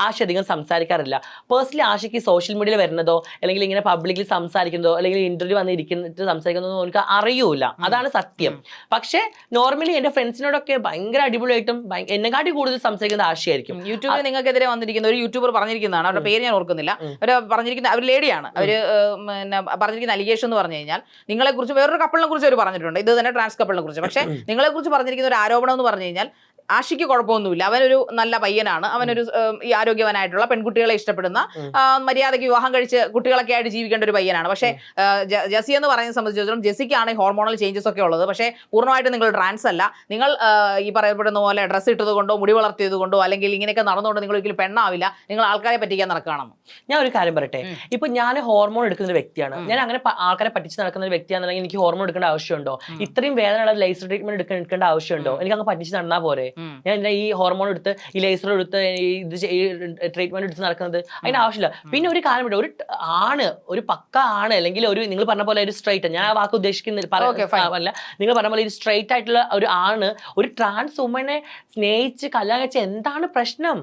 ആശ അധികം സംസാരിക്കാറില്ല. Personally ആശയ്ക്ക് social മീഡിയയിൽ വരുന്നതോ അല്ലെങ്കിൽ ഇങ്ങനെ പബ്ലിക്കിൽ സംസാരിക്കുന്നതോ അല്ലെങ്കിൽ ഇന്റർവ്യൂ വന്നിരിക്കുന്നത് സംസാരിക്കുന്നതോ എനിക്ക് അറിയൂല. അതാണ് സത്യം. പക്ഷേ നോർമലി എന്റെ ഫ്രണ്ട്സിനോടൊക്കെ ഭയങ്കര അടിപൊളിയായിട്ടും എന്നെക്കാട്ടി കൂടുതൽ സംസാരിക്കുന്നത് ആശയായിരിക്കും. യൂട്യൂബിൽ നിങ്ങൾക്കെതിരെ വന്നിരിക്കുന്ന ഒരു യൂട്യൂബർ പറഞ്ഞിരിക്കുന്നതാണ്, അവരുടെ പേര് ഞാൻ ഓർക്കുന്നില്ല, അവർ പറഞ്ഞിരിക്കുന്ന അവർ ലേഡിയാണ്. അവര് പിന്നെ പറഞ്ഞിരിക്കുന്ന അലിഗേഷൻ എന്ന് പറഞ്ഞു കഴിഞ്ഞാൽ നിങ്ങളെ കുറിച്ച് വേറൊരു കപ്പിളിനെ കുറിച്ച് അവർ പറഞ്ഞിട്ടുണ്ട്, ഇത് തന്നെ ട്രാൻസ് കപ്പിളിനെ കുറിച്ച്. പക്ഷേ നിങ്ങളെ കുറിച്ച് പറഞ്ഞിരിക്കുന്ന ഒരു ആരോപണം എന്ന് പറഞ്ഞു കഴിഞ്ഞാൽ ആഷിക്ക് കുഴപ്പമൊന്നുമില്ല, അവനൊരു നല്ല പയ്യനാണ്, അവനൊരു ഈ ആരോഗ്യവാനായിട്ടുള്ള പെൺകുട്ടികളെ ഇഷ്ടപ്പെടുന്ന മര്യാദയ്ക്ക് വിവാഹം കഴിച്ച് കുട്ടികളൊക്കെ ആയിട്ട് ജീവിക്കേണ്ട ഒരു പയ്യനാണ്. പക്ഷേ ജെസ്സി എന്ന് പറയുന്നത് സംബന്ധിച്ചിടത്തോളം ജെസ്സിക്കാണ് ഹോർമോണൽ ചേഞ്ചസ് ഒക്കെ ഉള്ളത്. പക്ഷേ പൂർണ്ണമായിട്ടും നിങ്ങൾ ട്രാൻസ് അല്ല. നിങ്ങൾ ഈ പറയപ്പെടുന്ന പോലെ ഡ്രസ്സ് ഇട്ടത് കൊണ്ടോ മുടി വളർത്തിയത് കൊണ്ടോ അല്ലെങ്കിൽ ഇങ്ങനെയൊക്കെ നടന്നുകൊണ്ട് നിങ്ങൾ ഒരിക്കലും പെണ്ണാവില്ല, നിങ്ങൾ ആൾക്കാരെ പറ്റിക്കാൻ നടക്കുകയാണെന്ന്. ഞാൻ ഒരു കാര്യം പറയട്ടെ, ഇപ്പൊ ഞാൻ ഹോർമോൺ എടുക്കുന്ന ഒരു വ്യക്തിയാണ്, ഞാൻ അങ്ങനെ ആൾക്കാരെ പറ്റിച്ച് നടക്കുന്ന ഒരു വ്യക്തിയാണെന്നുണ്ടെങ്കിൽ എനിക്ക് ഹോർമോൺ എടുക്കേണ്ട ആവശ്യമുണ്ടോ? ഇത്രയും വേദനയുള്ള ലേസർ ട്രീറ്റ്മെന്റ് എടുക്കേണ്ട ആവശ്യമുണ്ടോ? എനിക്ക് അങ്ങ് പറ്റിച്ച് നടന്നാൽ പോരെ? ഞാൻ ഈ ഹോർമോൺ എടുത്ത് ഈ ലേസർ എടുത്ത് ഇത് ട്രീറ്റ്മെന്റ് എടുത്ത് നടക്കുന്നത് അതിന് ആവശ്യമില്ല. പിന്നെ ഒരു കാര്യം ഒരു ആണ്, ഒരു പക്ക ആണ്, അല്ലെങ്കിൽ ഒരു നിങ്ങൾ പറഞ്ഞ പോലെ ഒരു സ്ട്രൈറ്റ്, ഞാൻ ആ വാക്ക് ഉദ്ദേശിക്കുന്നില്ല, നിങ്ങൾ പറഞ്ഞ പോലെ ഒരു സ്ട്രൈറ്റ് ആയിട്ടുള്ള ഒരു ആണ് ഒരു ട്രാൻസ് വുമനെ സ്നേഹിച്ച് കല്യാണം കഴിച്ച എന്താണ് പ്രശ്നം?